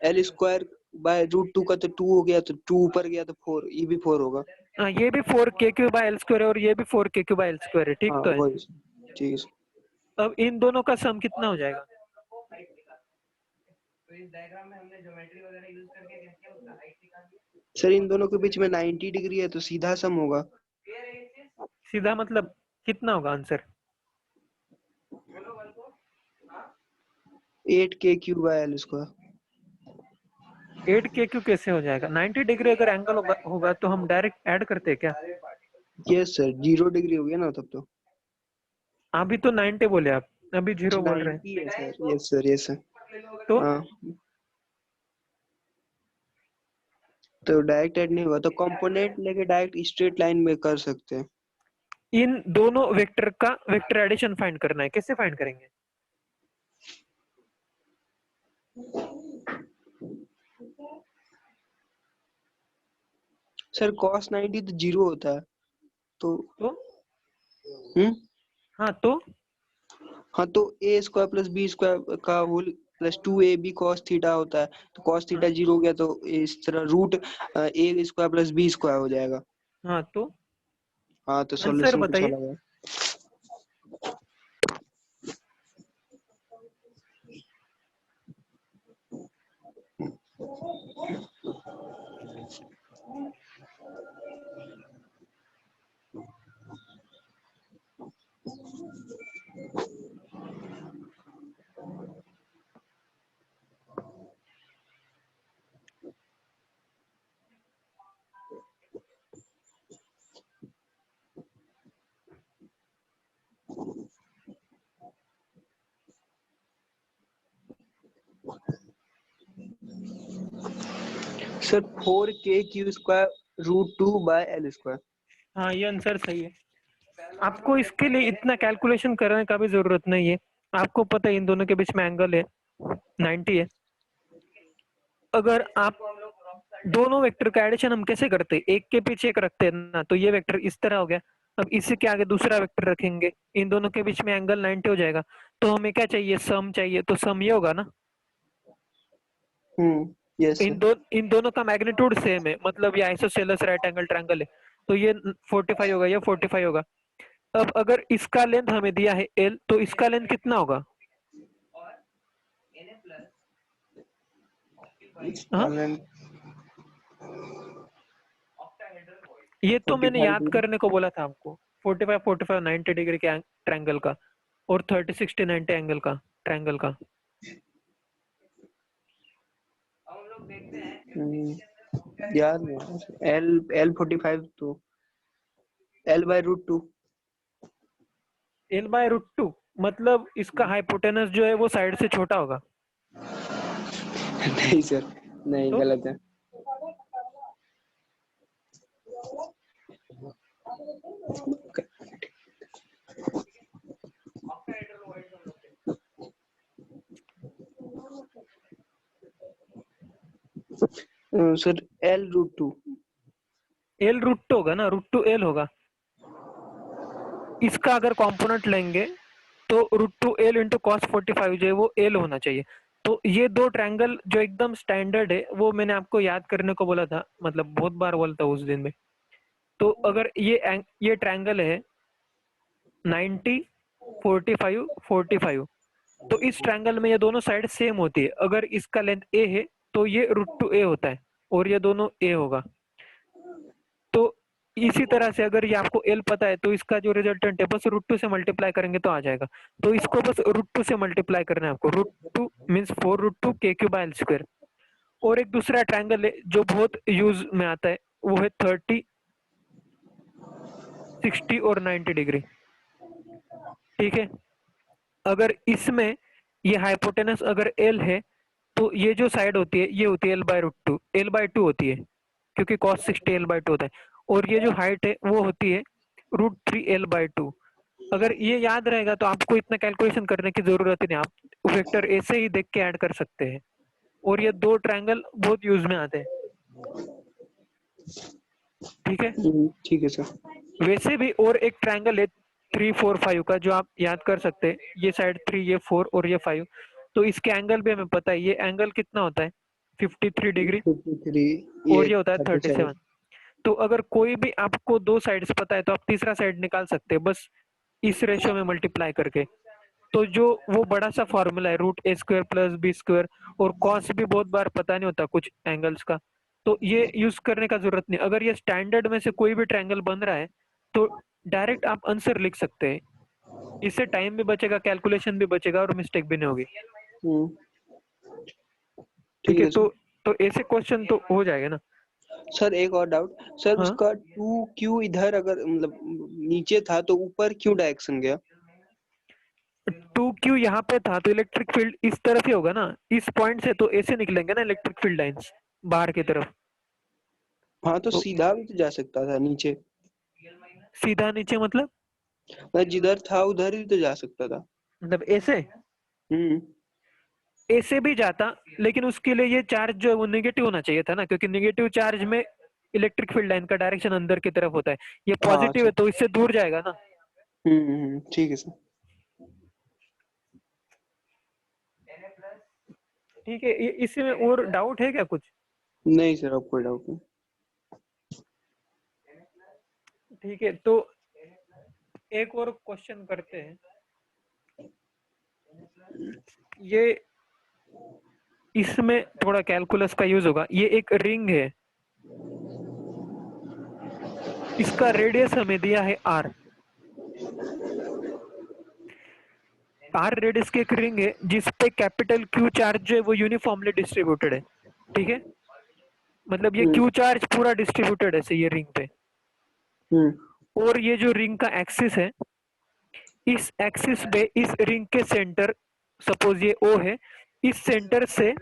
एल स्क्वायर बाय रूट 2 का तो 2 हो गया, तो 2 ऊपर गया तो 4, ये भी 4 होगा। हाँ, ये भी 4KQ/L² है और ये भी 4KQ/L² है, ठीक हाँ तो है। वही, ठीक है सर। अब इन दोनों का सम कितना हो जाएगा? तो इस डायग्राम में हमने ज्योमेट्री वगैरह यूज करके क्या किया, उसका हाइट निकाल दिया। सर इन दोनों के बीच में 90 डिग्री है, तो सीधा सम होगा। क्लियर है ये चीज? सीधा मतलब कितना होगा आंसर? बोलो बोल को। हाँ 8KQ/L²। 8KQ कैसे हो जाएगा? 90 डिग्री अगर एंगल होगा तो हम डायरेक्ट ऐड करते हैं क्या? यस सर, 0 डिग्री हो गया ना तब तो। अभी तो 90 बोले आप, अभी 0 बोल रहे हैं। 90 है sir, yes sir, yes sir. तो हाँ तो डायरेक्ट ऐड नहीं हुआ, तो कंपोनेंट लेके डायरेक्ट स्ट्रेट लाइन में कर सकते हैं। इन दोनों वेक्टर का वेक्टर एडिशन फाइंड करना है, कैसे फाइंड करेंगे? सर cos 90 तो 0 होता है, तो हाँ तो a square plus b square का whole plus 2ab cos theta होता है, तो cos थीटा 0 हो गया, तो इस तरह root a square plus b square हो जाएगा। हाँ तो हाँ तो आंसर सॉल्यूशन कुछ बताइए। अलग है। Sir 4KQ² √2/L²। हाँ ये आंसर सही है। आपको इसके लिए इतना कैलकुलेशन करने का भी जरूरत नहीं है, आपको पता है इन दोनों के बीच में एंगल है 90 है। अगर आप दोनों वेक्टर का एडिशन हम कैसे करते हैं, एक के पीछे एक रखते हैं ना, तो ये वेक्टर इस तरह हो गया। अब इसी के आगे दूसरा वेक्टर रखेंगे, इन दोनों के बीच में एंगल 90 हो जाएगा। तो हमें क्या चाहिए, सम चाहिए, तो सम ये होगा ना। Yes sir. इन दोनों का मैग्नीट्यूड सेम है, मतलब ये आइसोसेलेस राइट एंगल ट्रायंगल है, तो ये 45 होगा, ये 45 होगा। अब अगर इसका लेंथ हमें दिया है L, तो इसका लेंथ कितना होगा? हाँ ये तो मैंने 45 याद डिग्री। करने को बोला था आपको, 45 45 90 डिग्री के ट्रायंगल का और 30 60 90 एंगल का ट्रायंगल का। हम लोग देखते हैं याद नहीं, L45 तो L/√2। L/√2 मतलब इसका हाइपोटेनस जो है वो साइड से छोटा होगा। नहीं सर, नहीं, तो गलत है। Sir L√2। L√2 होगा ना, √2 L होगा। इसका अगर कंपोनेंट लेंगे तो √2 L इंटू कॉस 45 जो है वो L होना चाहिए। तो ये दो ट्रायंगल जो एकदम स्टैंडर्ड है वो मैंने आपको याद करने को बोला था, मतलब बहुत बार बोलता उस दिन में। तो अगर ये ट्रायंगल है 90 45 45, तो इस ट्रायंगल में ये दोनों साइड सेम होती है। अगर इसका लेंथ a है तो ये √2 a होता है और ये दोनों a होगा। तो इसी तरह से अगर ये आपको L पता है तो इसका जो रिजल्टेंट है बस √2 से मल्टीप्लाई करेंगे तो आ जाएगा। तो इसको बस √2 से मल्टीप्लाई करना है आपको, √2 मींस 4√2 KQ/L²। और एक दूसरा ट्रायंगल है जो बहुत यूज में आता है, वो है 30 60 और 90 डिग्री। ठीक है, अगर इसमें ये हाइपोटेनस अगर L है तो ये जो साइड होती है ये होती है L/2 होती है, क्योंकि cos 60 L/2 होता है। और ये जो हाइट है वो होती है √3 L/2। अगर ये याद रहेगा तो आपको इतना कैलकुलेशन करने की जरूरत ही नहीं, आप वेक्टर ऐसे ही देख के ऐड कर सकते हैं। और ये दो ट्रायंगल बहुत यूज में आते हैं। ठीक है। ठीक है सर। वैसे भी और एक ट्रायंगल है 3 4 5 का, जो आप याद कर सकते हैं, ये साइड 3, ये 4 और ये 5। तो इसके एंगल भी हमें पता है, ये एंगल कितना होता है 53 डिग्री 53, और ये ये होता है 37। 37। तो अगर कोई भी आपको दो साइड्स पता है तो आप तीसरा साइड निकाल सकते हैं बस इस रेशियो में मल्टीप्लाई करके। तो जो वो बड़ा सा फॉर्मूला है √a² + b², और कॉस भी बहुत बार पता नहीं होता कुछ एंगल्स का, तो ये यूज करने का जरूरत नहीं। अगर ये स्टैंडर्ड में से कोई भी ट्रायंगल बन रहा है तो डायरेक्ट आप आंसर लिख सकते हैं। इससे टाइम भी बचेगा, कैलकुलेशन भी बचेगा और मिस्टेक भी नहीं होगी। हम्म, ठीक ठीक है। है तो सर। तो ऐसे क्वेश्चन तो हो जाएगा ना। सर एक और डाउट सर, हाँ, उसका 2q इधर अगर मतलब नीचे था तो ऊपर क्यों डायरेक्शन गया? 2q यहाँ पे था तो इलेक्ट्रिक फील्ड इस तरफ ही होगा ना, इस पॉइंट से तो ऐसे निकलेंगे ना इलेक्ट्रिक फील्ड लाइंस बाहर की तरफ। हाँ तो तो सीधा भी तो जा सकता था नीचे, सीधा नीचे मतलब मैं जिधर था उधर ही तो जा सकता था। ऐसे हम्म। ऐसे भी जाता, लेकिन उसके लिए ये चार्ज जो है वो नेगेटिव होना चाहिए था ना, क्योंकि नेगेटिव चार्ज में इलेक्ट्रिक फील्ड लाइन का डायरेक्शन अंदर की तरफ होता है। ये हाँ पॉजिटिव है सर। तो इससे दूर जाएगा ना। ठीक है सर। ठीक है, इसी में और डाउट है क्या कुछ? नहीं सर, अब कोई डाउट नहीं। ठीक है, तो एक और क्वेश्चन करते हैं। ये इसमें थोड़ा कैलकुलस का यूज होगा। ये एक रिंग है, इसका रेडियस हमें दिया है r। r रेडियस की एक रिंग है जिसपे कैपिटल Q चार्ज जो है वो यूनिफॉर्मली डिस्ट्रीब्यूटेड है। ठीक है, मतलब ये हम्म। Q चार्ज पूरा डिस्ट्रीब्यूटेड है ये रिंग पे। हम्म। और ये जो रिंग का एक्सिस है, इस एक्सिस पे इस रिंग के सेंटर, सपोज ये O है, इस सेंटर से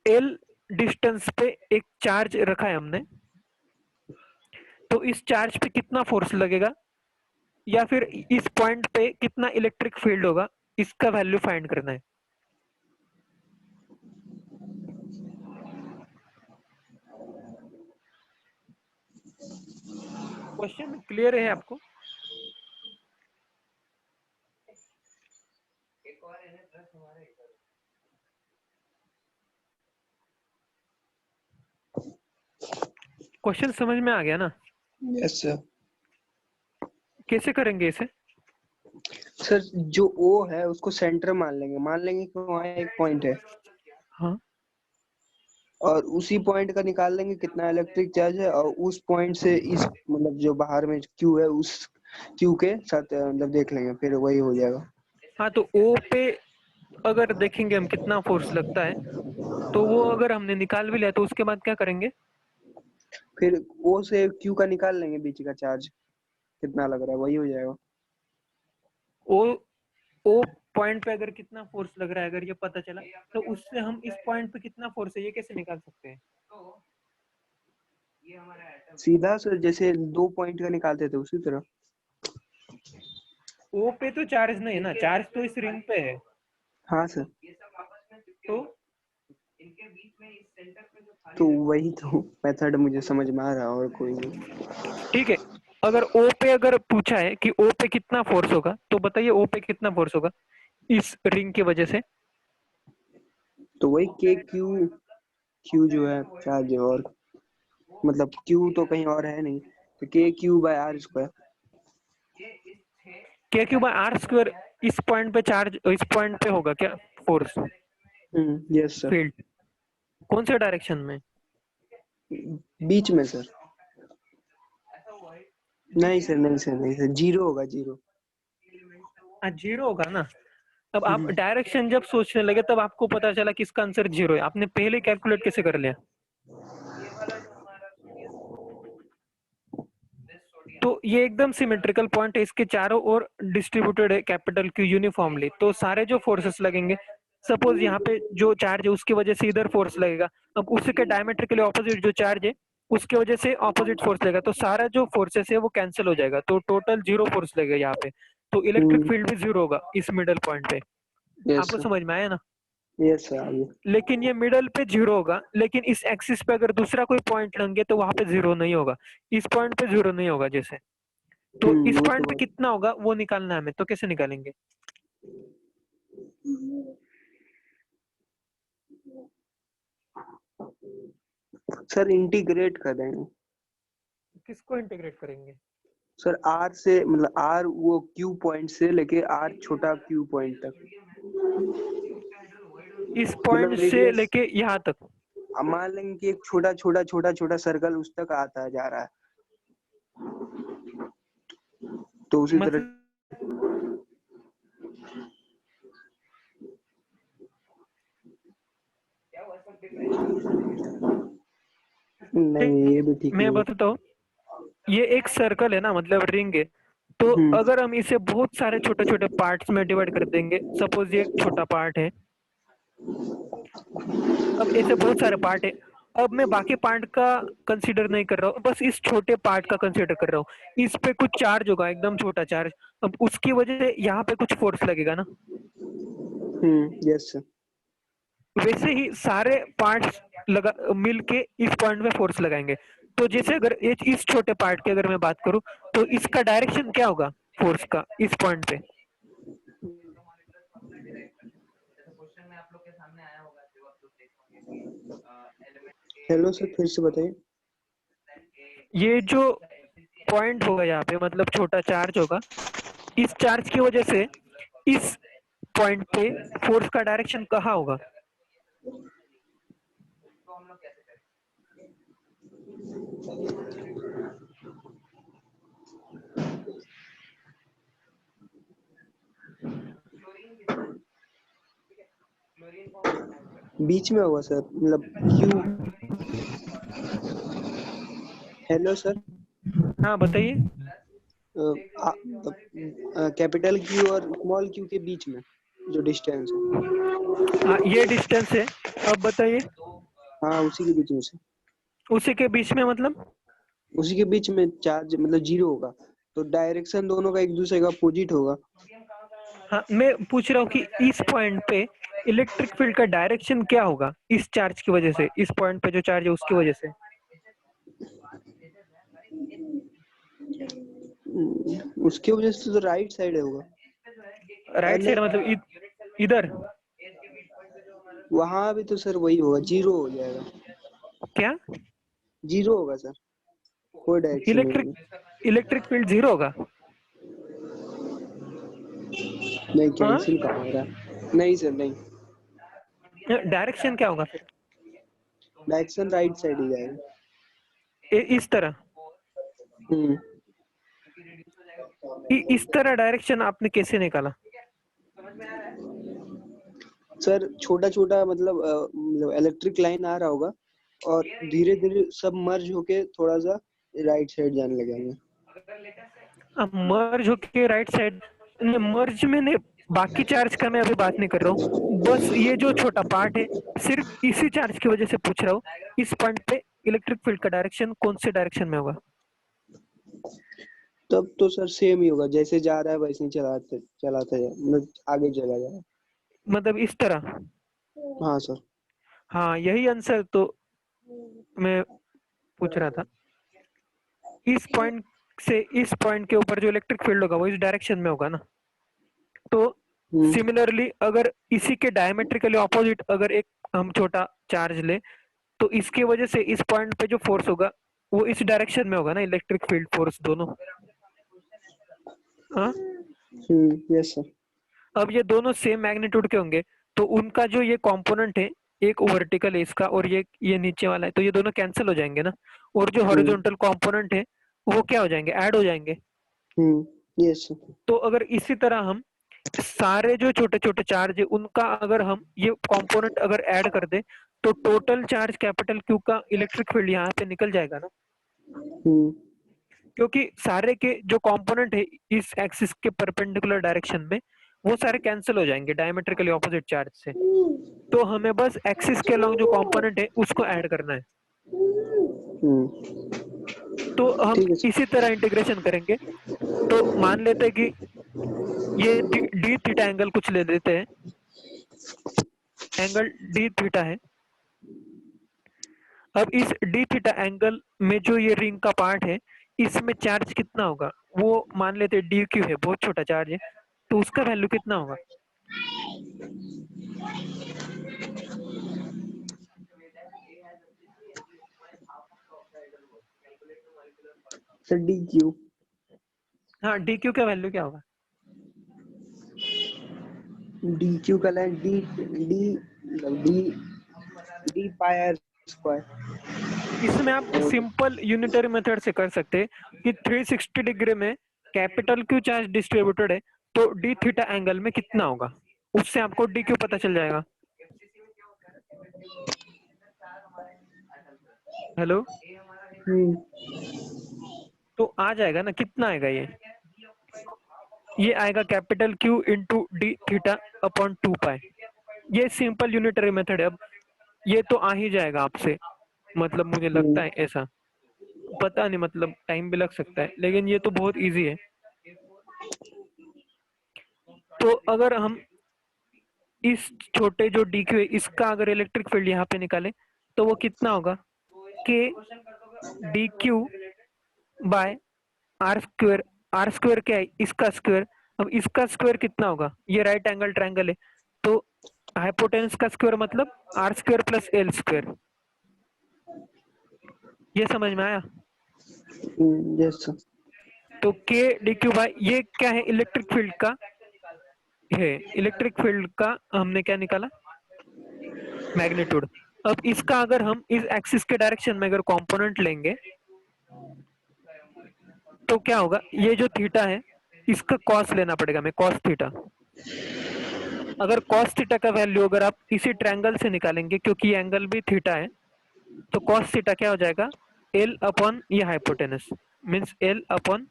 L डिस्टेंस पे एक चार्ज रखा है हमने। तो इस चार्ज पे कितना फोर्स लगेगा या फिर इस पॉइंट पे कितना इलेक्ट्रिक फील्ड होगा, इसका वैल्यू फाइंड करना है। क्वेश्चन क्लियर है आपको? एक और प्लस हमारे इधर क्वेश्चन समझ में आ गया ना? Yes sir. कैसे करेंगे इसे? सर जो ओ है उसको सेंटर मान लेंगे कि वहाँ एक पॉइंट है, हाँ, और उसी पॉइंट का निकाल लेंगे कितना इलेक्ट्रिक चार्ज है, और उस पॉइंट से इस मतलब जो बाहर में क्यू है उस क्यू के साथ मतलब देख लेंगे, फिर वही हो जाएगा। हाँ, तो O पे अगर देखेंगे हम कितना फोर्स लगता है, तो वो अगर हमने निकाल भी लिया तो उसके बाद क्या करेंगे? फिर ओ से क्यू का निकाल लेंगे बीच का चार्ज कितना लग रहा है, वही हो जाएगा। ओ ओ पॉइंट पे अगर कितना फोर्स लग रहा है अगर ये पता चला, तो उससे हम इस पॉइंट पे कितना फोर्स है ये कैसे निकाल सकते हैं? तो ये हमारा एटम सीधा सर जैसे 2 पॉइंट का निकालते थे उसी तरह। ओ पे तो चार्ज नहीं है ना, चार्ज तो इस रिंग पे है। हाँ सर। ये सब आपस में तो इनके बीच में इस सेंटर पे जो खाली तो वही तो मेथड मुझे समझ में आ रहा, और कोई नहीं। ठीक है, अगर O पे अगर पूछा है कि O पे कितना फोर्स होगा, तो बताइए O पे कितना फोर्स होगा इस रिंग की वजह से? तो वही के क्यू, क्यू जो है चार्ज है, और मतलब क्यू तो कहीं और है नहीं, तो k/r²। ये इस थे k/r²। इस पॉइंट पे चार्ज, इस पॉइंट पे होगा क्या फोर्स यस सर। फील्ड? कौन से डायरेक्शन में? बीच में सर। नहीं सर, नहीं सर, नहीं सर, जीरो होगा, जीरो। जीरो होगा ना। अब आप डायरेक्शन जब सोचने लगे तब आपको पता चला कि इसका आंसर जीरो है, आपने पहले कैलकुलेट कैसे कर लिया? ये वाला जो हमारा सोडियम तो ये एकदम सिमेट्रिकल पॉइंट है, इसके चारों ओर डिस्ट्रीब्यूटेड है कैपिटल Q यूनिफॉर्मली, तो सारे जो फोर्सेस लगेंगे, सपोज यहाँ पे जो चार्ज है उसकी वजह से इधर फोर्स लगेगा, अब उसके डायमेट्रिकली ऑपोजिट जो चार्ज है उसकी वजह से ऑपोजिट फोर्स लगेगा, तो सारा जो फोर्सेस है वो कैंसिल हो जाएगा, तो टोटल जीरो फोर्स लगेगा यहाँ पे। तो इलेक्ट्रिक फील्ड भी जीरो होगा इस मिडल पॉइंट पे। यस आपको सर। समझ में आया ना? यस सर आगे। लेकिन ये मिडल पे 0 होगा, लेकिन इस एक्सिस पे अगर दूसरा कोई पॉइंट लेंगे तो वहां पे 0 नहीं होगा, इस पॉइंट पे 0 नहीं होगा जैसे। तो इस वो पॉइंट तो पे बात। कितना होगा वो निकालना है हमें, तो कैसे निकालेंगे? सर इंटीग्रेट कर देंगे किसको इंटीग्रेट करेंगे? सर, आर से मतलब आर वो क्यू पॉइंट से लेके आर छोटा क्यू पॉइंट तक, इस मतलब पॉइंट से रेडियस। लेके यहाँ तक। अब मान लेंगे कि एक छोटा छोटा छोटा छोटा सर्कल उस तक आता जा रहा है, तो उसी तरह। मतलब नहीं ये भी ठीक मैं नहीं है। बताता हूँ, ये एक सर्कल है ना, मतलब रिंग है। तो अगर हम इसे बहुत सारे छोटे छोटे पार्ट्स में डिवाइड कर देंगे, सपोज ये एक छोटा पार्ट है, अब ऐसे बहुत सारे पार्ट है, अब मैं बाकी पार्ट का कंसीडर नहीं कर रहा हूँ, बस इस छोटे पार्ट का कंसीडर कर रहा हूँ। इस पे कुछ चार्ज होगा, एकदम छोटा चार्ज, अब उसकी वजह से यहाँ पे कुछ फोर्स लगेगा ना। Yes sir. वैसे ही सारे पार्ट्स लगा मिलके इस पॉइंट में फोर्स लगाएंगे। तो जैसे अगर इस छोटे पार्ट की अगर मैं बात करूं, तो इसका डायरेक्शन क्या होगा फोर्स का इस पॉइंट पे? क्वेश्चन में आप लोग के सामने आया होगा, जो आप लोग देखोगे कि एलिमेंट हेलो सर फिर से बताइए। ये जो पॉइंट होगा यहाँ पे, मतलब छोटा चार्ज होगा, इस चार्ज की वजह से इस पॉइंट पे फोर्स का डायरेक्शन कहाँ होगा? तो हम लोग कैसे करें? क्लोरीन कितना है? ठीक है, क्लोरीन को हम फाइंड करते बीच में होगा सर, मतलब क्यू। Hello sir. हाँ बताइए। कैपिटल क्यू और स्मॉल क्यू के बीच में जो डिस्टेंस है। हाँ ये डिस्टेंस है, अब बताइए। हाँ उसी के बीच में से। उसी के बीच में मतलब? उसी के बीच में चार्ज मतलब 0 होगा, तो डायरेक्शन दोनों का एक दूसरे का अपोजिट होगा। हाँ मैं पूछ रहा हूँ कि इस पॉइंट पे इलेक्ट्रिक फील्ड का डायरेक्शन क्या होगा इस चार्ज की वजह से, इस पॉइंट पे जो चार्ज है उसकी वजह से? उसके वजह से तो राइट साइड होगा। राइट साइड नहीं, मतलब इधर? वहां भी तो सर वही होगा, 0 हो जाएगा। क्या? 0 होगा सर, कोई डायरेक्शन नहीं इलेक्ट्रिक होगा। इलेक्ट्रिक फील्ड 0 होगा? नहीं हाँ, कैंसिल कहाँ हो रहा है, नहीं सर नहीं। डायरेक्शन क्या होगा फिर? डायरेक्शन राइट साइड ही जाएगा। इस तरह? हम्म इस तरह डायरेक्शन आपने कैसे निकाला? सर छोटा छोटा मतलब इलेक्ट्रिक लाइन आ रहा होगा, और धीरे धीरे सब मर्ज होके थोड़ा सा राइट साइड जाने लगेंगे। अब मर्ज होके राइट साइड, मर्ज में नहीं, बाकी चार्ज का मैं अभी बात नहीं कर रहा हूँ, बस ये जो छोटा पार्ट है, सिर्फ इसी चार्ज की वजह से पूछ रहा हूँ, इस पॉइंट पे इलेक्ट्रिक फील्ड का डायरेक्शन कौन से डायरेक्शन में होगा? तब तो सर सेम ही होगा, जैसे जा रहा है वैसे ही चलाते चलाते जाए, मतलब आगे चला जाए। मतलब इस तरह? हाँ सर। हाँ यही आंसर तो मैं पूछ रहा था। इस पॉइंट से इस पॉइंट के ऊपर जो इलेक्ट्रिक फील्ड होगा वो इस डायरेक्शन में होगा ना। तो हम्म सिमिलरली अगर इसी के डायमेट्रिकली ऑपोजिट अगर एक हम छोटा चार्ज ले, तो इसकी वजह से इस पॉइंट पे जो फोर्स होगा वो इस डायरेक्शन में होगा ना, इलेक्ट्रिक फील्ड फोर्स दोनों। हाँ, यस सर। अब ये दोनों सेम मैग्नीट्यूड के होंगे, तो उनका जो ये कंपोनेंट है, एक वर्टिकल है इसका और ये नीचे वाला है, तो ये दोनों कैंसिल हो जाएंगे ना, और जो हॉरिजॉन्टल कंपोनेंट है वो क्या हो जाएंगे, ऐड हो जाएंगे। Yes sir. तो अगर इसी तरह हम सारे जो छोटे छोटे चार्ज है उनका अगर हम ये कंपोनेंट अगर ऐड कर दे, तो टोटल चार्ज कैपिटल क्यू का इलेक्ट्रिक फील्ड यहाँ पे निकल जाएगा ना, क्योंकि सारे के जो कंपोनेंट है इस एक्सिस के परपेंडिकुलर डायरेक्शन में वो सारे कैंसिल हो जाएंगे डायमेट्रिकली ऑपोजिट चार्ज से। तो हमें बस एक्सिस के अलॉन्ग जो कंपोनेंट है उसको ऐड करना है। तो हम ठीक है सर। इसी तरह इंटीग्रेशन करेंगे। तो मान लेते हैं कि ये डी थीटा एंगल कुछ ले लेते हैं, एंगल डी थीटा है। अब इस डी थीटा एंगल में जो ये रिंग का पार्ट है, इसमें चार्ज कितना होगा, वो मान लेते डी क्यू है, बहुत छोटा चार्ज है, तो उसका वैल्यू कितना होगा? Sir D Q. हाँ, डी क्यू का वैल्यू क्या होगा? डी क्यू का line D D D D pi R square. इसमें आप सिंपल यूनिटरी मेथड से कर सकते हैं कि 360 डिग्री में कैपिटल क्यू चार्ज डिस्ट्रीब्यूटेड है, तो डी थीटा एंगल में कितना होगा, उससे आपको डी क्यू पता चल जाएगा। हेलो, तो आ जाएगा ना, कितना आएगा ये आएगा capital Q into D theta upon 2 पाई। ये सिंपल यूनिटरी मेथड है। अब ये तो आ ही जाएगा आपसे, मतलब मुझे लगता है ऐसा, पता नहीं, मतलब टाइम भी लग सकता है, लेकिन ये तो बहुत इजी है। तो अगर हम इस छोटे जो डी क्यू है, इसका अगर इलेक्ट्रिक फील्ड यहाँ पे निकाले तो वो कितना होगा, K D Q by R square. R square क्या है, इसका स्क्वायर। अब इसका स्क्वायर कितना होगा, ये राइट एंगल ट्रायंगल है, तो हाइपोटेनस का स्क्वायर मतलब R square plus L square. ये समझ में आया? Yes sir. तो के डी क्यू बाय, ये क्या है, इलेक्ट्रिक फील्ड का है, इलेक्ट्रिक फील्ड का हमने क्या निकाला, मैग्नीट्यूड। अब इसका अगर हम इस एक्सिस के डायरेक्शन में अगर कंपोनेंट लेंगे तो क्या होगा, ये जो थीटा है इसका कॉस लेना पड़ेगा हमें, कॉस थीटा। अगर कॉस थीटा का वैल्यू अगर आप इसी ट्रायंगल से निकालेंगे, क्योंकि ये एंगल भी थीटा है, तो कॉस थीटा क्या हो जाएगा, एल अपॉन ये hypotenuse, means L upon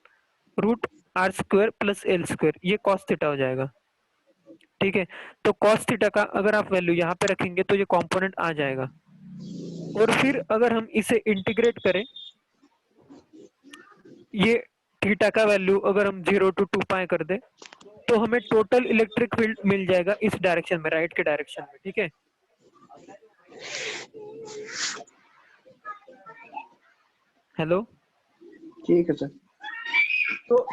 root R square plus L square, ये कॉस थीटा हो जाएगा। ठीक है, तो कॉस थीटा का अगर आप वैल्यू यहाँ पे रखेंगे तो ये कंपोनेंट आ जाएगा। और फिर अगर हम इसे इंटीग्रेट करें, ये थीटा का वैल्यू अगर हम 0 to 2 पाई कर दे, तो हमें टोटल इलेक्ट्रिक फील्ड मिल जाएगा इस डायरेक्शन में, राइट के डायरेक्शन में। ठीक है, हेलो, ठीक है सर। तो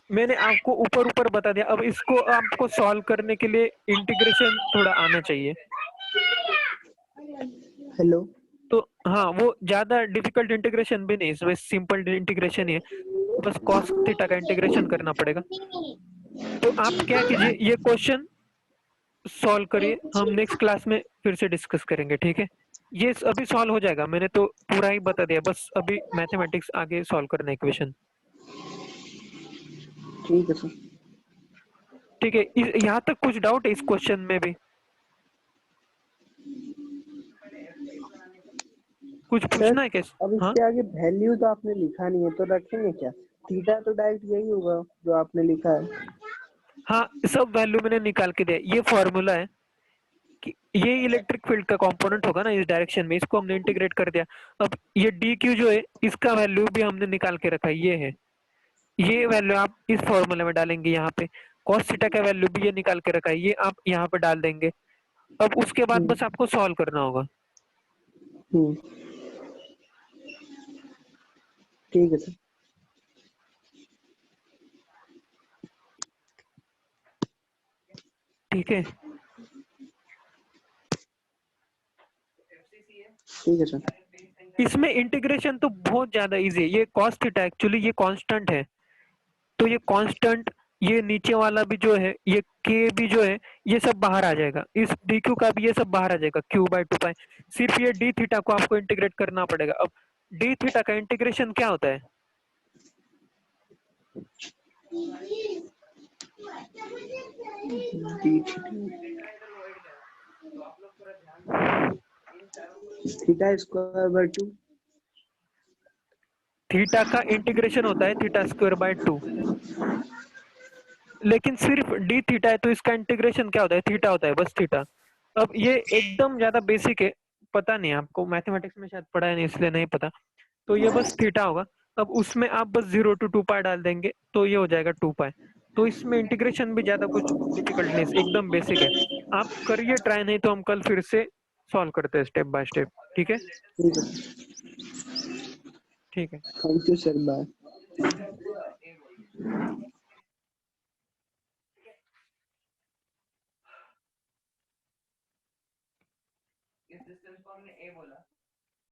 मैंने आपको ऊपर ऊपर बता दिया, अब इसको आपको सॉल्व करने के लिए इंटीग्रेशन थोड़ा आना चाहिए। हेलो। तो हाँ, वो ज्यादा डिफिकल्ट इंटीग्रेशन भी नहीं, इसमें सिंपल इंटीग्रेशन ही है, बस कॉस थीटा का इंटीग्रेशन करना पड़ेगा। तो आप क्या कीजिए, ये क्वेश्चन सॉल्व करिए, हम नेक्स्ट क्लास में फिर से डिस्कस करेंगे। ठीक है, ये अभी सॉल्व हो जाएगा, मैंने तो पूरा ही बता दिया, बस अभी मैथमेटिक्स आगे सॉल्व करना है इक्वेशन। ठीक है सर। ठीक है, यहाँ तक कुछ डाउट है इस क्वेश्चन में भी, कुछ पूछना है क्या? अब हाँ इसके आगे वैल्यू तो आपने लिखा नहीं है, तो रखेंगे क्या? थीटा तो डायरेक्ट यही होगा जो आपने लिखा है। हाँ, सब वैल्यू मैंने निकाल के दिया, ये फॉर्मूला है कि ये इलेक्ट्रिक फील्ड का कंपोनेंट होगा ना इस डायरेक्शन में, इसको हमने इंटीग्रेट कर दिया। अब ये डी क्यू जो है, इसका वैल्यू भी हमने निकाल के रखा है, ये है, ये वैल्यू आप इस फॉर्मूले में डालेंगे, यहाँ पे कॉस थीटा का वैल्यू भी ये निकाल के रखा है, ये आप यहाँ पे डाल देंगे। अब उसके बाद बस आपको सॉल्व करना होगा। ठीक है सर। ठीक है, ठीक है सर। इसमें इंटीग्रेशन तो बहुत ज्यादा इजी है। ये कॉस थीटा एक्चुअली ये कांस्टेंट है, तो ये कांस्टेंट, ये नीचे वाला भी जो है, ये के भी जो है, ये सब बाहर आ जाएगा, इस डी क्यू का भी ये सब बाहर आ जाएगा, क्यू बाय 2 पाई। सिर्फ ये डी थीटा को आपको इंटीग्रेट करना पड़ेगा। अब डी थीटा का इंटीग्रेशन क्या होता है, थीटा स्क्वायर बाय 2। थीटा का इंटीग्रेशन होता है थीटा स्क्वायर बाय 2, लेकिन सिर्फ डी थीटा है तो इसका इंटीग्रेशन क्या होता है, थीटा होता है, बस थीटा। अब ये एकदम ज्यादा बेसिक है, पता नहीं आपको मैथमेटिक्स में शायद पढ़ा है नहीं, इसलिए नहीं पता, तो ये बस थीटा होगा। अब उसमें आप बस 0 to 2 पाई डाल देंगे तो ये हो जाएगा 2 पाई। तो इसमें इंटीग्रेशन भी ज्यादा कुछ डिफिकल्ट नहीं, एकदम बेसिक है। आप करिए ट्राई, नहीं तो हम कल फिर से सॉल्व करते हैं स्टेप बाय स्टेप। ठीक है, ठीक है, ठीक है। Thank you sir, bye. इस डिस्टेंस को हमने ए बोला।